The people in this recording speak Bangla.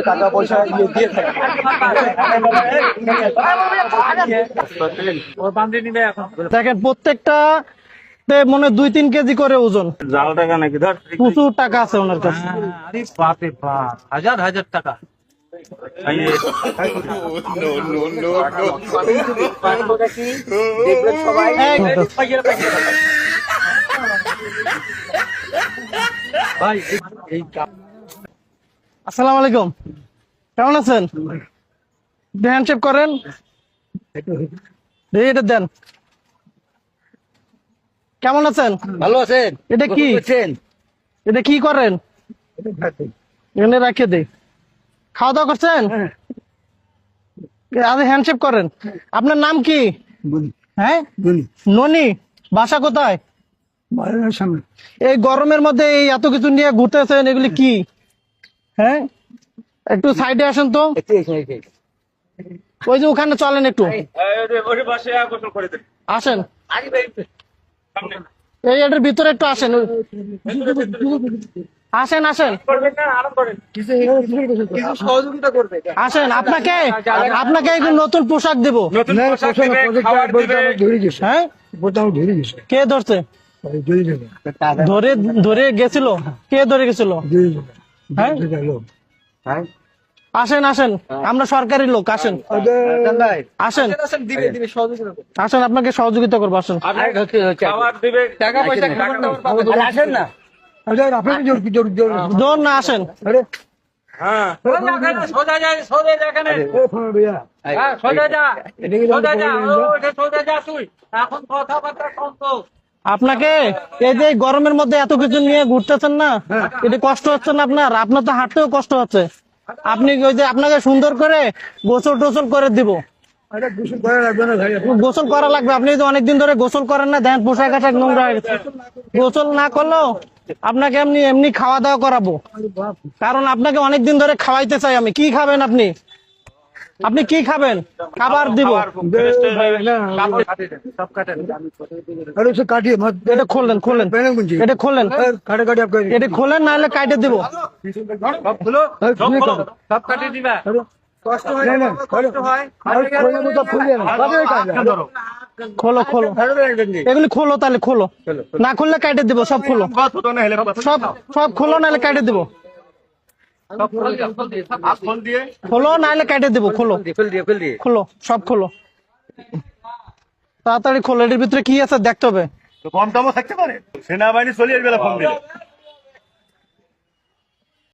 টাকা পয়সা দিয়ে দেখেন প্রত্যেকটা মনে 2-3 কেজি করে ওজন। জাল টাকা নাকি ধর প্রচুর টাকা আছে ওনার কাছে। বাপরে বাপ, হাজার হাজার টাকা। আসসালামু আলাইকুম, কেমন আছেন? হ্যান্ডশেক করেন, এটা দেন। কেমন আছেন? ভালো আছেন? এটা কি? এটা কি করেন? এনে রাখে দেই। খাওয়া দাওয়া করছেন? আরে হ্যান্ডশেক করেন। আপনার নাম কি? হ্যাঁ, ননি। বাসা কোথায়? এই গরমের মধ্যে এই এত কিছু নিয়ে ঘুরতেছেন, এগুলি কি? হ্যাঁ, একটু সাইডে আসেন তো। ওই যে ওখানে চলেন একটু, আসেন। এই এটার ভিতরে একটু আসেন, আসেন আসেন আসেন। আপনাকে আপনাকে নতুন পোশাক দেব। হ্যাঁ, কে ধরছে? ধরে ধরে গেছিল? কে ধরে গেছিল? হ্যাঁ, আসেন আসেন, আমরা সরকারি লোক। আসেন আসেন আসেন, আপনাকে সহযোগিতা করবো। আসেন। আসেন না, জোর না, আসেন। সোজা যা, সোজা যা, এখানে সোজা যা, সোজা যা, সোজা যা তুই। এখন কথাবার্তা কম তো। আপনাকে এই যে গরমের মধ্যে এত কিছু নিয়ে ঘুরতেছেন না, এটা কষ্ট হচ্ছে না আপনার? আপনার তো হাঁটতেও কষ্ট হচ্ছে। আপনি ওই যে আপনাকে সুন্দর করে গোসল টোসল করে দিব। গোসল করা লাগবে। আপনি তো অনেকদিন ধরে গোসল করেন না, দেন পোশাক আশাক নোংরা হয়ে গেছে। গোসল না করলেও আপনাকে এমনি এমনি খাওয়া দাওয়া করাবো, কারণ আপনাকে অনেকদিন ধরে খাওয়াইতে চাই আমি। কি খাবেন আপনি? আপনি কি খাবেন? খাবার দিব। এটা খোলেন, খোলেন, এটা খোলেন, এটা খোলেন, নাহলে কাটে দিব। সব কাটিয়ে দিবা। খোলো খোলো, এগুলি খোলো, তাহলে খোলো। না খুললে কাটে দিব। সব খোলো, সব সব খোলো, নাহলে কাটে দিব। খোলো, নাহলে কেটে দেবো। খোলো খোলো, সব খোলো, তাড়াতাড়ি খোলো। এর ভিতরে কি আছে দেখতে হবে। কম দামও থাকতে পারে, সেনাবাহিনী চলিয়ে বেলা কম দিলে